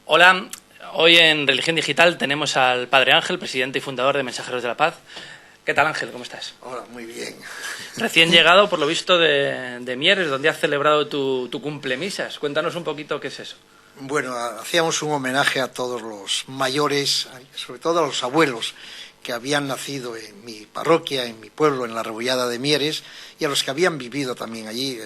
Hola, hoy en Religión Digital tenemos al Padre Ángel, presidente y fundador de Mensajeros de la Paz. ¿Qué tal, Ángel? ¿Cómo estás? Hola, muy bien. Recién llegado, por lo visto, de Mieres, donde has celebrado tu cumplemisas. Cuéntanos un poquito qué es eso. Bueno, hacíamos un homenaje a todos los mayores, sobre todo a los abuelos que habían nacido en mi parroquia, en mi pueblo, en la Rebollada de Mieres, y a los que habían vivido también allí.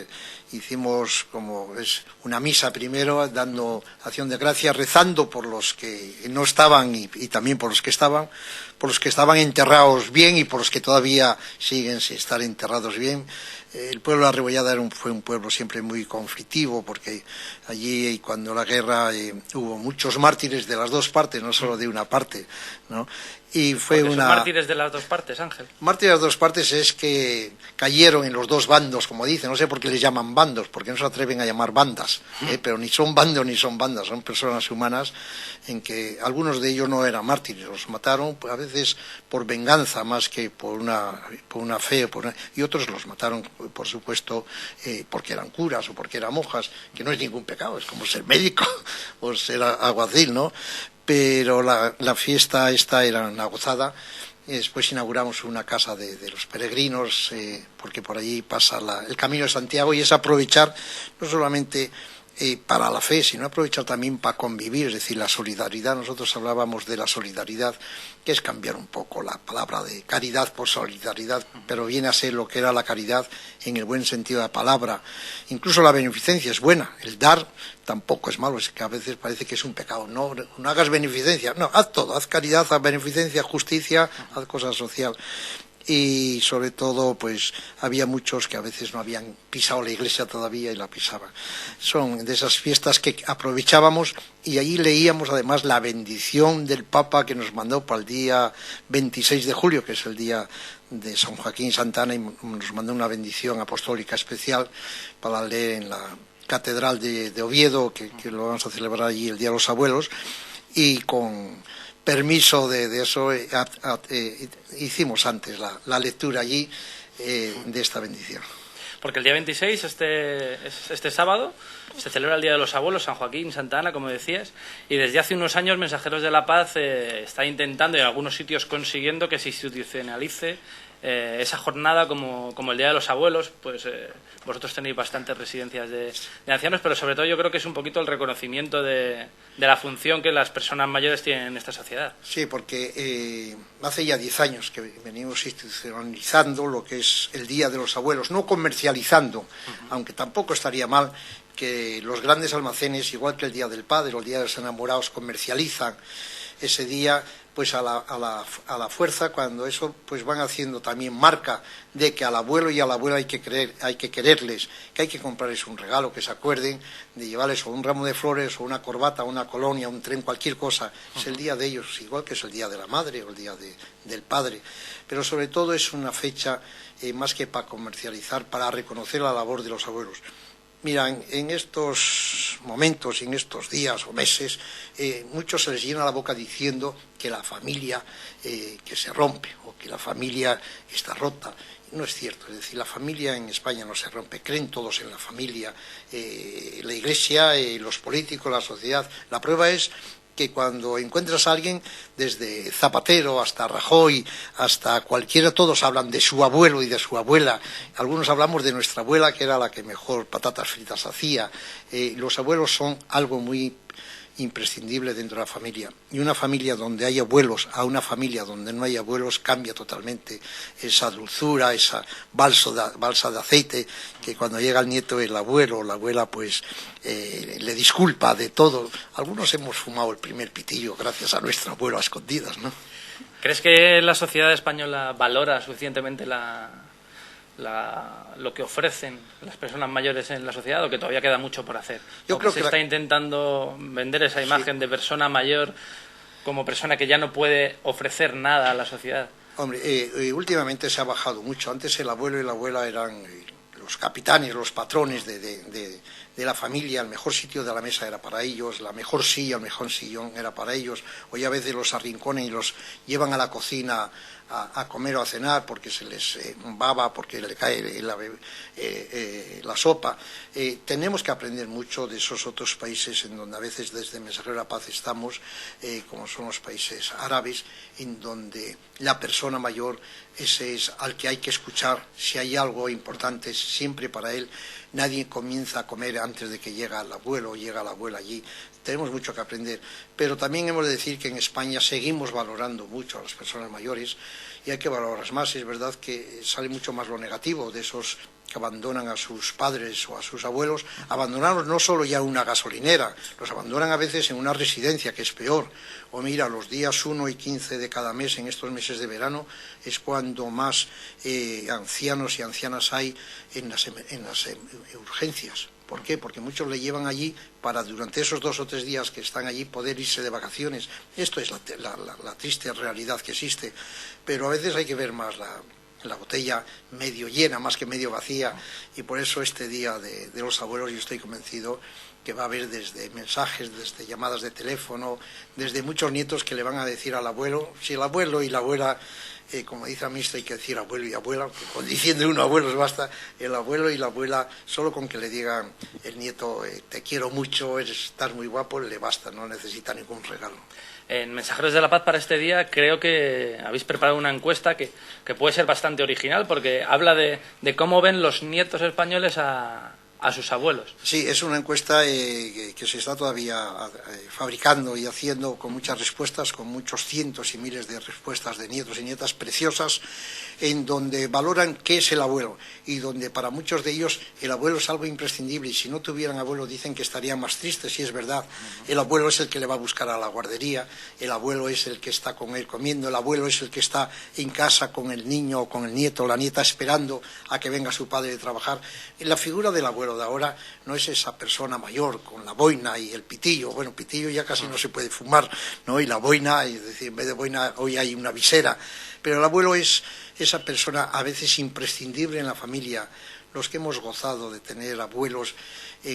Hicimos como es una misa primero, dando acción de gracias, rezando por los que no estaban y también por los que estaban enterrados bien y por los que todavía siguen sin estar enterrados bien. El pueblo de la Rebollada fue un pueblo siempre muy conflictivo, porque allí cuando la guerra hubo muchos mártires de las dos partes, no solo de una parte, ¿no? Y fue ¿Son mártires de las dos partes, Ángel? Mártires de las dos partes es que cayeron en los dos bandos, como dicen. No sé por qué les llaman bandos, porque no se atreven a llamar bandas, pero ni son bandos ni son bandas, son personas humanas en que algunos de ellos no eran mártires, los mataron a veces por venganza más que por una fe, y otros los mataron, por supuesto, porque eran curas o porque eran monjas, que no es ningún pecado, es como ser médico o ser alguacil, ¿no? Pero la fiesta esta era una gozada. Después inauguramos una casa de los peregrinos, porque por allí pasa el Camino de Santiago, y es aprovechar no solamente para la fe, sino aprovechar también para convivir, es decir, la solidaridad. Nosotros hablábamos de la solidaridad, que es cambiar un poco la palabra de caridad por solidaridad, pero viene a ser lo que era la caridad en el buen sentido de la palabra. Incluso la beneficencia es buena, el dar tampoco es malo, es que a veces parece que es un pecado. No hagas beneficencia, no, haz todo, haz caridad, haz beneficencia, justicia, haz cosa social. Y sobre todo, pues había muchos que a veces no habían pisado la iglesia todavía y la pisaban. Son de esas fiestas que aprovechábamos, y allí leíamos además la bendición del Papa que nos mandó para el día 26 de julio, que es el día de San Joaquín Santana, y nos mandó una bendición apostólica especial para leer en la Catedral de Oviedo, que lo vamos a celebrar allí el Día de los Abuelos, y con permiso de eso hicimos antes la lectura allí de esta bendición. Porque el día 26, este sábado, se celebra el Día de los Abuelos, San Joaquín, Santa Ana, como decías, y desde hace unos años Mensajeros de la Paz está intentando, y en algunos sitios consiguiendo, que se institucionalice esa jornada como el Día de los Abuelos. Pues vosotros tenéis bastantes residencias de ancianos, pero sobre todo yo creo que es un poquito el reconocimiento de la función que las personas mayores tienen en esta sociedad. Sí, porque hace ya 10 años que venimos institucionalizando lo que es el Día de los Abuelos, no comercializando, aunque tampoco estaría mal que los grandes almacenes, igual que el Día del Padre o el Día de los Enamorados, comercializan ese día, pues a la fuerza, cuando eso pues van haciendo también marca de que al abuelo y a la abuela hay que quererles, que hay que comprarles un regalo, que se acuerden de llevarles o un ramo de flores o una corbata, una colonia, un tren, cualquier cosa. Es el día de ellos, igual que es el día de la madre o el día del padre, pero sobre todo es una fecha más que para comercializar, para reconocer la labor de los abuelos. Mira, en estos momentos, en estos días o meses, muchos se les llena la boca diciendo que la familia que se rompe o que la familia está rota. No es cierto, es decir, la familia en España no se rompe, creen todos en la familia, la Iglesia, los políticos, la sociedad. La prueba es que cuando encuentras a alguien, desde Zapatero hasta Rajoy, hasta cualquiera, todos hablan de su abuelo y de su abuela. Algunos hablamos de nuestra abuela, que era la que mejor patatas fritas hacía. Los abuelos son algo muy imprescindible dentro de la familia, y una familia donde hay abuelos a una familia donde no hay abuelos cambia totalmente esa dulzura, esa balsa de aceite, que cuando llega el nieto, el abuelo o la abuela pues le disculpa de todo. Algunos hemos fumado el primer pitillo gracias a nuestro abuelo a escondidas, ¿no? ¿Crees que la sociedad española valora suficientemente lo que ofrecen las personas mayores en la sociedad, o que todavía queda mucho por hacer? Yo creo que se está intentando vender esa imagen de persona mayor como persona que ya no puede ofrecer nada a la sociedad. Hombre, últimamente se ha bajado mucho. Antes el abuelo y la abuela eran los capitanes, los patrones de de la familia, el mejor sitio de la mesa era para ellos, la mejor silla, el mejor sillón era para ellos. Hoy a veces los arrinconan y los llevan a la cocina a comer o a cenar porque se les baba, porque le cae la sopa. Tenemos que aprender mucho de esos otros países en donde a veces desde Mensajero de la Paz estamos, como son los países árabes, en donde la persona mayor, ese es al que hay que escuchar. Si hay algo importante, siempre para él. Nadie comienza a comer antes de que llega el abuelo o llega la abuela allí. Tenemos mucho que aprender, pero también hemos de decir que en España seguimos valorando mucho a las personas mayores y hay que valorarlas más. Es verdad que sale mucho más lo negativo de esos que abandonan a sus padres o a sus abuelos, abandonarlos no solo ya en una gasolinera, los abandonan a veces en una residencia, que es peor. O mira, los días 1 y 15 de cada mes, en estos meses de verano, es cuando más ancianos y ancianas hay en las urgencias. ¿Por qué? Porque muchos le llevan allí para durante esos 2 o 3 días que están allí poder irse de vacaciones. Esto es la triste realidad que existe, pero a veces hay que ver más la botella medio llena más que medio vacía, y por eso este día de los abuelos yo estoy convencido que va a haber desde mensajes, desde llamadas de teléfono, desde muchos nietos que le van a decir al abuelo, si el abuelo y la abuela, como dice a mí, hay que decir abuelo y abuela, con diciendo uno abuelos basta, el abuelo y la abuela, solo con que le digan el nieto te quiero mucho, estás muy guapo, le basta, no necesita ningún regalo. En Mensajeros de la Paz para este día creo que habéis preparado una encuesta que puede ser bastante original porque habla de cómo ven los nietos españoles a sus abuelos. Sí, es una encuesta que se está todavía fabricando y haciendo con muchas respuestas, con muchos cientos y miles de respuestas de nietos y nietas preciosas, en donde valoran qué es el abuelo y donde para muchos de ellos el abuelo es algo imprescindible, y si no tuvieran abuelo dicen que estarían más tristes, y es verdad. El abuelo es el que le va a buscar a la guardería, el abuelo es el que está con él comiendo, el abuelo es el que está en casa con el niño o con el nieto o la nieta esperando a que venga su padre de trabajar. La figura del abuelo de ahora no es esa persona mayor con la boina y el pitillo. Bueno, pitillo ya casi no se puede fumar, ¿no? Y la boina, es decir, en vez de boina hoy hay una visera. Pero el abuelo es esa persona a veces imprescindible en la familia. Los que hemos gozado de tener abuelos,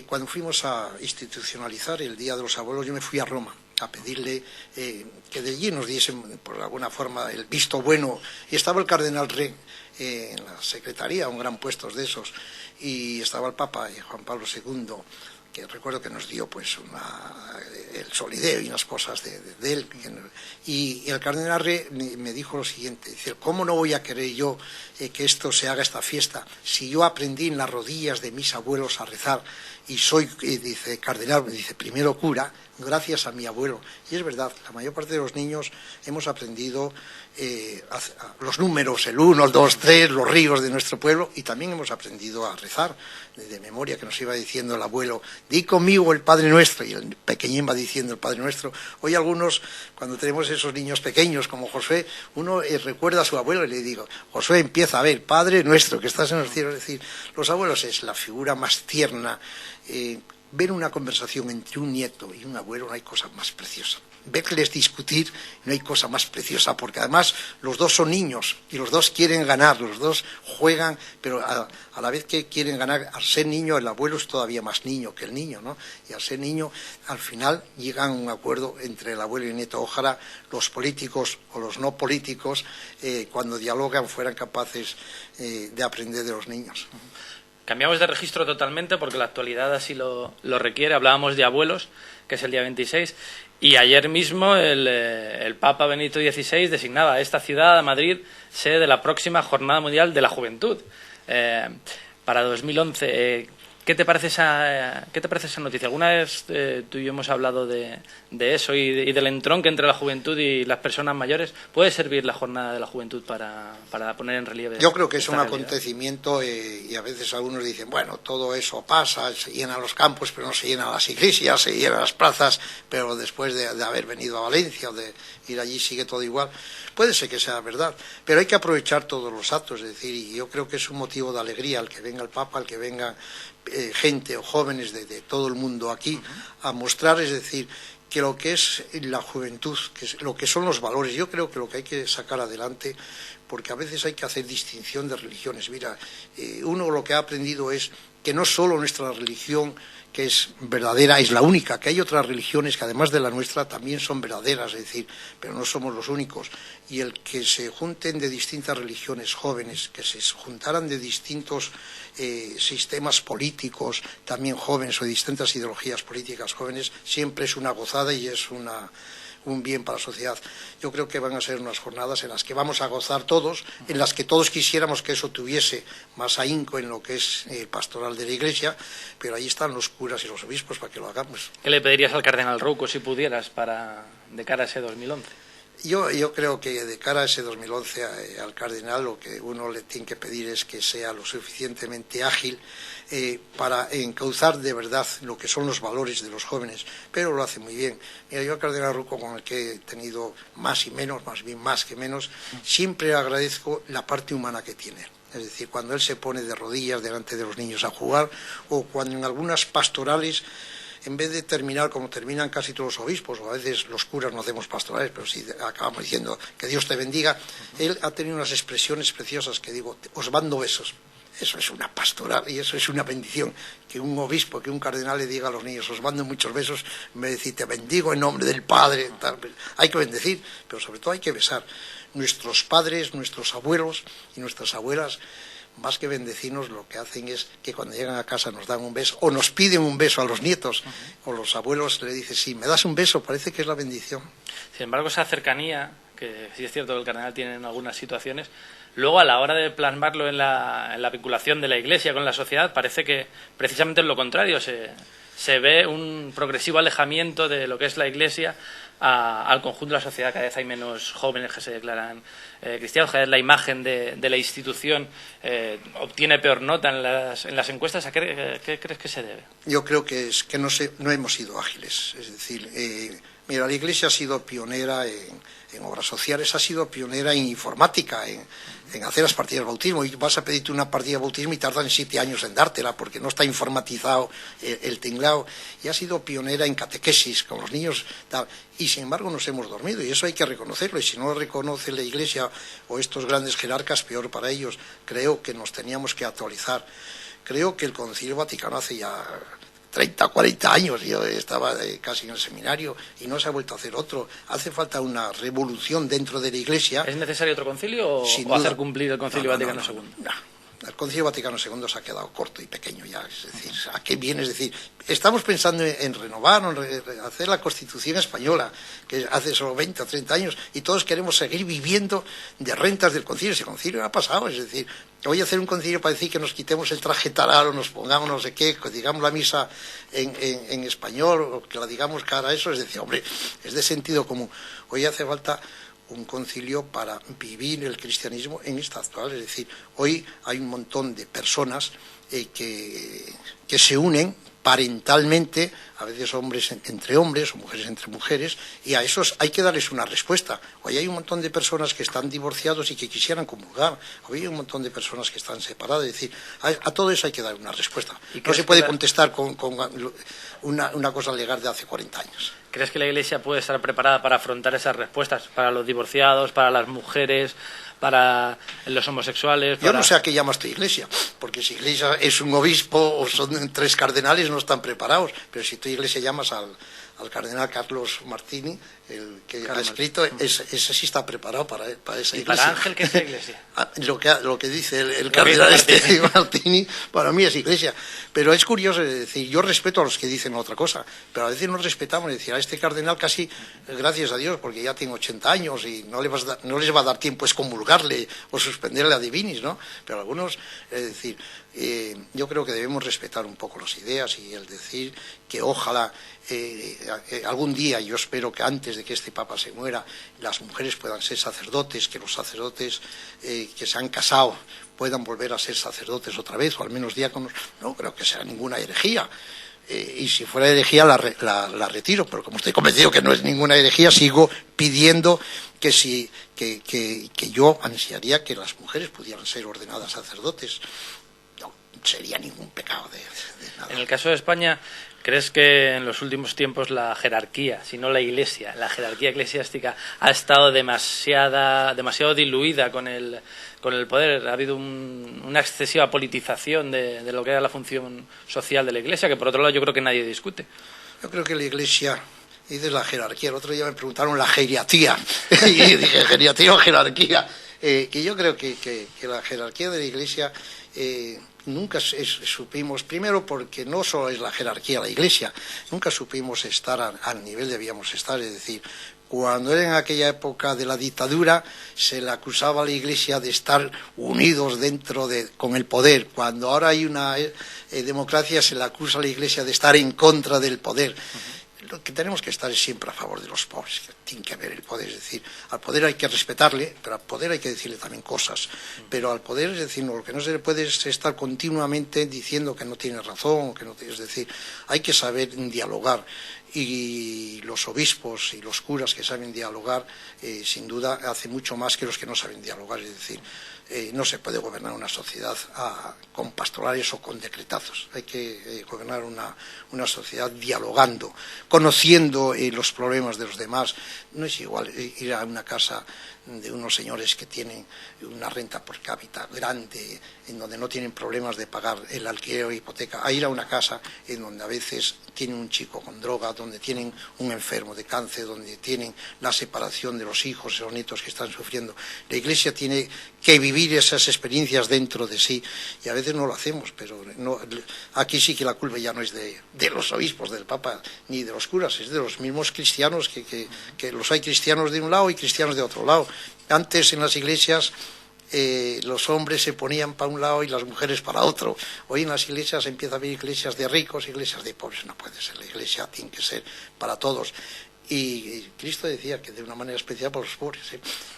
cuando fuimos a institucionalizar el Día de los Abuelos, yo me fui a Roma a pedirle que de allí nos diesen por alguna forma el visto bueno, y estaba el cardenal Re en la secretaría, un gran puesto de esos, y estaba el Papa Juan Pablo II, que recuerdo que nos dio pues el solideo y unas cosas de él, y el cardenal Re me dijo lo siguiente, dice, ¿cómo no voy a querer yo que esto se haga, esta fiesta, si yo aprendí en las rodillas de mis abuelos a rezar y soy, dice cardenal, dice primero cura, gracias a mi abuelo? Y es verdad, la mayor parte de los niños hemos aprendido los números, el 1, el 2, 3, los ríos de nuestro pueblo, y también hemos aprendido a rezar de memoria, que nos iba diciendo el abuelo, di conmigo el Padre Nuestro, y el pequeñín va diciendo el Padre Nuestro. Hoy algunos, cuando tenemos esos niños pequeños como Josué, uno recuerda a su abuelo y le digo, Josué, empieza a ver, Padre Nuestro, que estás en los cielos. Es decir, los abuelos es la figura más tierna. Ver una conversación entre un nieto y un abuelo no hay cosa más preciosa. Verles discutir no hay cosa más preciosa, porque además los dos son niños y los dos quieren ganar, los dos juegan, pero a la vez que quieren ganar, al ser niño el abuelo es todavía más niño que el niño, ¿no? Y al ser niño, al final llegan a un acuerdo entre el abuelo y el nieto. Ojalá los políticos o los no políticos, cuando dialogan, fueran capaces de aprender de los niños. Cambiamos de registro totalmente porque la actualidad así lo requiere. Hablábamos de abuelos, que es el día 26, y ayer mismo el Papa Benito XVI designaba a esta ciudad, a Madrid, sede de la próxima Jornada Mundial de la Juventud para 2011. ¿Qué te parece esa noticia? ¿Alguna vez tú y yo hemos hablado de eso y del entronque entre la juventud y las personas mayores? ¿Puede servir la Jornada de la Juventud para poner en relieve? Yo creo que es un realidad? Acontecimiento y a veces algunos dicen, bueno, todo eso pasa, se llenan los campos, pero no se llenan las iglesias, se llenan las plazas, pero después de haber venido a Valencia o de ir allí sigue todo igual. Puede ser que sea verdad, pero hay que aprovechar todos los actos, es decir, y yo creo que es un motivo de alegría el que venga el Papa, el que venga gente o jóvenes de todo el mundo aquí a mostrar, es decir, que lo que es la juventud, que es lo que son los valores, yo creo que lo que hay que sacar adelante, porque a veces hay que hacer distinción de religiones. Mira, uno lo que ha aprendido es que no solo nuestra religión, que es verdadera, es la única, que hay otras religiones que además de la nuestra también son verdaderas, es decir, pero no somos los únicos. Y el que se junten de distintas religiones jóvenes, que se juntaran de distintos sistemas políticos también jóvenes o de distintas ideologías políticas jóvenes, siempre es una gozada y es un bien para la sociedad. Yo creo que van a ser unas jornadas en las que vamos a gozar todos, en las que todos quisiéramos que eso tuviese más ahínco en lo que es pastoral de la Iglesia, pero ahí están los curas y los obispos para que lo hagamos. ¿Qué le pedirías al cardenal Rouco si pudieras de cara a ese 2011? Yo creo que de cara a ese 2011 al cardenal lo que uno le tiene que pedir es que sea lo suficientemente ágil para encauzar de verdad lo que son los valores de los jóvenes, pero lo hace muy bien. Mira, yo al cardenal Rouco, con el que he tenido más y menos, más bien más que menos, siempre agradezco la parte humana que tiene. Es decir, cuando él se pone de rodillas delante de los niños a jugar, o cuando en algunas pastorales, en vez de terminar como terminan casi todos los obispos, o a veces los curas no hacemos pastorales, pero sí acabamos diciendo que Dios te bendiga, él ha tenido unas expresiones preciosas que digo, os mando besos. Eso es una pastoral y eso es una bendición. Que un obispo, que un cardenal le diga a los niños, os mando muchos besos, me decir, te bendigo en nombre del Padre. Tal. Hay que bendecir, pero sobre todo hay que besar. Nuestros padres, nuestros abuelos y nuestras abuelas, más que bendecirnos, lo que hacen es que cuando llegan a casa nos dan un beso, o nos piden un beso a los nietos, o los abuelos le dicen, sí, me das un beso, parece que es la bendición. Sin embargo, esa cercanía, que sí es cierto que el cardenal tiene en algunas situaciones, luego a la hora de plasmarlo en la vinculación de la Iglesia con la sociedad, parece que precisamente es lo contrario, se ve un progresivo alejamiento de lo que es la Iglesia al conjunto de la sociedad. Cada vez hay menos jóvenes que se declaran cristianos, cada vez la imagen de la institución obtiene peor nota en las encuestas. ¿A qué crees que se debe? Yo creo que es que no hemos sido ágiles. Es decir, mira, la Iglesia ha sido pionera en obras sociales, ha sido pionera en informática, en hacer las partidas de bautismo, y vas a pedirte una partida de bautismo y tardan 7 años en dártela porque no está informatizado el tinglado, y ha sido pionera en catequesis con los niños, tal, y sin embargo nos hemos dormido, y eso hay que reconocerlo, y si no lo reconoce la Iglesia o estos grandes jerarcas, peor para ellos. Creo que nos teníamos que actualizar. Creo que el Concilio Vaticano hace ya 30, 40 años, yo estaba casi en el seminario y no se ha vuelto a hacer otro. Hace falta una revolución dentro de la Iglesia. ¿Es necesario otro concilio o hacer cumplir el Concilio Vaticano II? No. El Concilio Vaticano II se ha quedado corto y pequeño ya. Es decir, ¿a qué viene? Es decir, estamos pensando en renovar, en hacer la Constitución española, que hace solo 20 o 30 años, y todos queremos seguir viviendo de rentas del concilio. Ese concilio ha pasado, es decir, voy a hacer un concilio para decir que nos quitemos el traje taral o nos pongamos no sé qué, que digamos la misa en español o que la digamos cara a eso. Es decir, hombre, es de sentido común. Hoy hace falta un concilio para vivir el cristianismo en esta actual. Es decir, hoy hay un montón de personas que se unen parentalmente, a veces hombres entre hombres o mujeres entre mujeres, y a esos hay que darles una respuesta. Hoy hay un montón de personas que están divorciados y que quisieran comulgar. Hoy hay un montón de personas que están separadas. Es decir, a todo eso hay que dar una respuesta. No se puede contestar con una cosa legal de hace 40 años. ¿Crees que la Iglesia puede estar preparada para afrontar esas respuestas? Para los divorciados, para las mujeres, para los homosexuales. Yo no sé a qué llamas tu Iglesia, porque si Iglesia es un obispo o son 3 cardenales no están preparados, pero si tu Iglesia llamas al cardenal Carlos Martini, el que ha escrito, ese sí está preparado para esa Iglesia. ¿Y para Ángel qué es la Iglesia? Lo que dice el cardenal Martini, para mí es Iglesia. Pero es curioso, es decir, yo respeto a los que dicen otra cosa, pero a veces no respetamos, es decir, a este cardenal casi, gracias a Dios, porque ya tiene 80 años y no les va a dar tiempo excomulgarle o suspenderle a divinis, ¿no? Pero algunos, es decir, yo creo que debemos respetar un poco las ideas y el decir que ojalá algún día, yo espero que antes de que este Papa se muera, las mujeres puedan ser sacerdotes, que los sacerdotes que se han casado puedan volver a ser sacerdotes otra vez, o al menos diáconos. No creo que sea ninguna herejía. Y si fuera herejía la retiro, pero como estoy convencido que no es ninguna herejía, sigo pidiendo que yo ansiaría que las mujeres pudieran ser ordenadas sacerdotes. No sería ningún pecado de nada. En el caso de España, ¿Crees que en los últimos tiempos la jerarquía, si no la Iglesia, la jerarquía eclesiástica ha estado demasiado diluida con el poder? Ha habido una excesiva politización de lo que era la función social de la Iglesia, que por otro lado yo creo que nadie discute. Yo creo que la Iglesia, dices la jerarquía, el otro día me preguntaron la geriatría, y dije geriatría o jerarquía, que yo creo que la jerarquía de la Iglesia nunca supimos, primero porque no solo es la jerarquía de la Iglesia, nunca supimos estar al nivel debíamos estar, es decir, cuando era en aquella época de la dictadura se le acusaba a la Iglesia de estar unidos con el poder, cuando ahora hay una democracia se le acusa a la Iglesia de estar en contra del poder. Lo que tenemos que estar es siempre a favor de los pobres, que tiene que haber el poder, es decir, al poder hay que respetarle, pero al poder hay que decirle también cosas, pero al poder, es decir, lo que no se le puede es estar continuamente diciendo que no tiene razón, es decir, hay que saber dialogar, y los obispos y los curas que saben dialogar, sin duda, hacen mucho más que los que no saben dialogar, es decir, no se puede gobernar una sociedad con pastorales o con decretazos. Hay que gobernar una sociedad dialogando, conociendo los problemas de los demás. No es igual ir a una casa de unos señores que tienen una renta por cápita grande, en donde no tienen problemas de pagar el alquiler o hipoteca, a ir a una casa en donde a veces tienen un chico con droga, donde tienen un enfermo de cáncer, donde tienen la separación de los hijos y los nietos que están sufriendo. La Iglesia tiene que vivir esas experiencias dentro de sí, y a veces no lo hacemos, pero no, aquí sí que la culpa ya no es de los obispos, del Papa, ni de los curas, es de los mismos cristianos, que los hay cristianos de un lado y cristianos de otro lado. Antes en las iglesias los hombres se ponían para un lado y las mujeres para otro. Hoy en las iglesias empieza a haber iglesias de ricos, iglesias de pobres. No puede ser, la iglesia tiene que ser para todos. Y Cristo decía que de una manera especial para los pobres,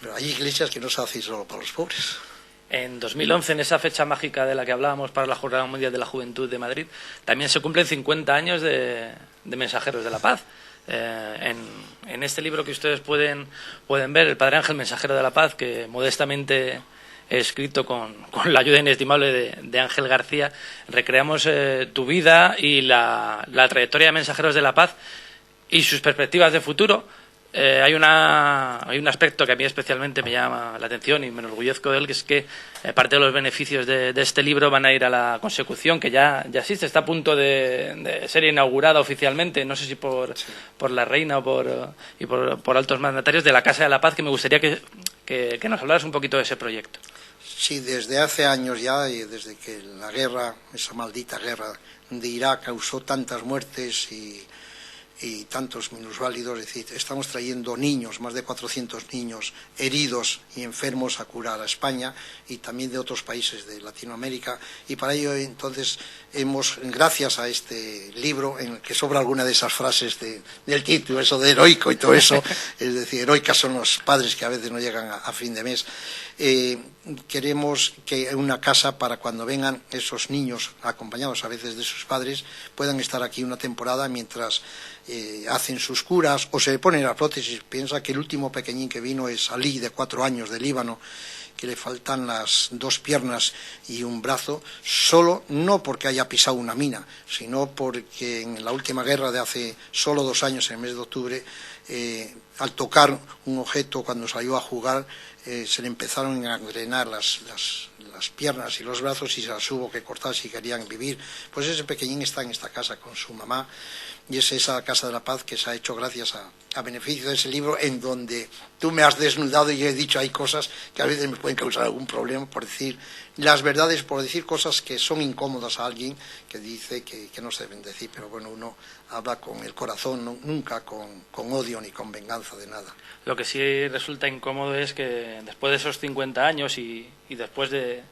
pero hay iglesias que no se hacen solo para los pobres. En 2011, en esa fecha mágica de la que hablábamos para la Jornada Mundial de la Juventud de Madrid, también se cumplen 50 años de Mensajeros de la Paz. En este libro que ustedes pueden ver, El Padre Ángel, Mensajero de la Paz, que modestamente he escrito con la ayuda inestimable de Ángel García, recreamos tu vida y la trayectoria de Mensajeros de la Paz y sus perspectivas de futuro. Hay un aspecto que a mí especialmente me llama la atención y me enorgullezco de él, que es que parte de los beneficios de este libro van a ir a la consecución, que ya existe, está a punto de ser inaugurada oficialmente, no sé si por la reina o por altos mandatarios, de la Casa de la Paz, que me gustaría que nos hablaras un poquito de ese proyecto. Sí, desde hace años ya, y desde que la guerra, esa maldita guerra de Irak causó tantas muertes y tantos minusválidos, es decir, estamos trayendo niños, más de 400 niños heridos y enfermos a curar a España y también de otros países de Latinoamérica, y para ello entonces gracias a este libro, en el que sobra alguna de esas frases del título, eso de heroico y todo eso, es decir, heroicas son los padres que a veces no llegan a fin de mes. Queremos que una casa para cuando vengan esos niños, acompañados a veces de sus padres, puedan estar aquí una temporada mientras hacen sus curas o se ponen la prótesis. Piensa que el último pequeñín que vino es Ali, de 4 años, de Líbano, que le faltan las 2 piernas y un brazo, solo no porque haya pisado una mina, sino porque en la última guerra de hace solo 2 años, en el mes de octubre, al tocar un objeto cuando salió a jugar, se le empezaron a engrenar las piernas y los brazos y se las hubo que cortar si querían vivir. Pues ese pequeñín está en esta casa con su mamá, y es esa Casa de la Paz que se ha hecho gracias a beneficio de ese libro, en donde tú me has desnudado y yo he dicho hay cosas que a veces me pueden causar algún problema por decir las verdades, por decir cosas que son incómodas a alguien que dice que no se deben decir, pero bueno, uno habla con el corazón, nunca con odio ni con venganza de nada. Lo que sí resulta incómodo es que después de esos 50 años y después de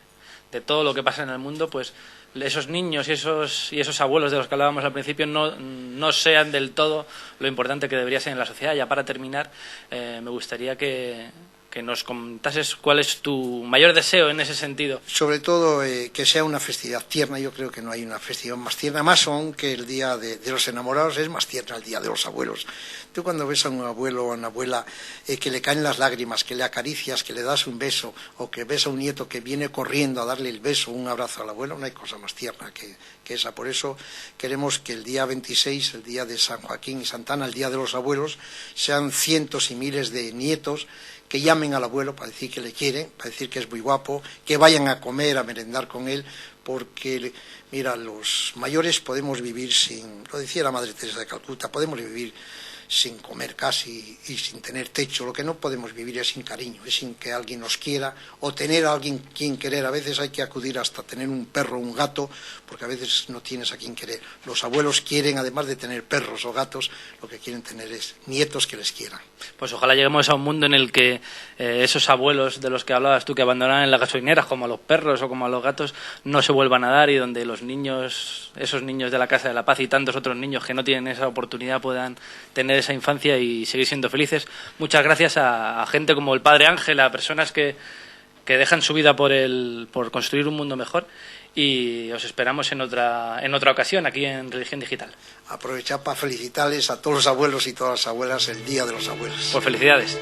todo lo que pasa en el mundo, pues esos niños y esos abuelos de los que hablábamos al principio no sean del todo lo importante que debería ser en la sociedad. Ya para terminar, me gustaría que que nos contases cuál es tu mayor deseo en ese sentido. Sobre todo que sea una festividad tierna. Yo creo que no hay una festividad más tierna, más aún que el Día de los Enamorados es más tierna el Día de los Abuelos. Tú cuando ves a un abuelo o a una abuela que le caen las lágrimas, que le acaricias, que le das un beso, o que ves a un nieto que viene corriendo a darle el beso, un abrazo al abuelo, no hay cosa más tierna que esa. Por eso queremos que el día 26, el día de San Joaquín y Santa Ana, el Día de los Abuelos, sean cientos y miles de nietos que llamen al abuelo para decir que le quieren, para decir que es muy guapo, que vayan a comer, a merendar con él, porque, mira, los mayores podemos vivir sin, lo decía la Madre Teresa de Calcuta, podemos vivir sin comer casi y sin tener techo. Lo que no podemos vivir es sin cariño, es sin que alguien nos quiera o tener a alguien quien querer. A veces hay que acudir hasta tener un perro o un gato, porque a veces no tienes a quien querer. Los abuelos quieren, además de tener perros o gatos, lo que quieren tener es nietos que les quieran. Pues ojalá lleguemos a un mundo en el que esos abuelos de los que hablabas tú, que abandonan en las gasolineras, como a los perros o como a los gatos, no se vuelvan a dar, y donde los niños, esos niños de la Casa de la Paz y tantos otros niños que no tienen esa oportunidad, puedan tener esa infancia y seguir siendo felices. Muchas gracias a gente como el Padre Ángel, a personas que dejan su vida por construir un mundo mejor, y os esperamos en otra ocasión aquí en Religión Digital. Aprovechar para felicitarles a todos los abuelos y todas las abuelas el Día de los Abuelos. Pues felicidades.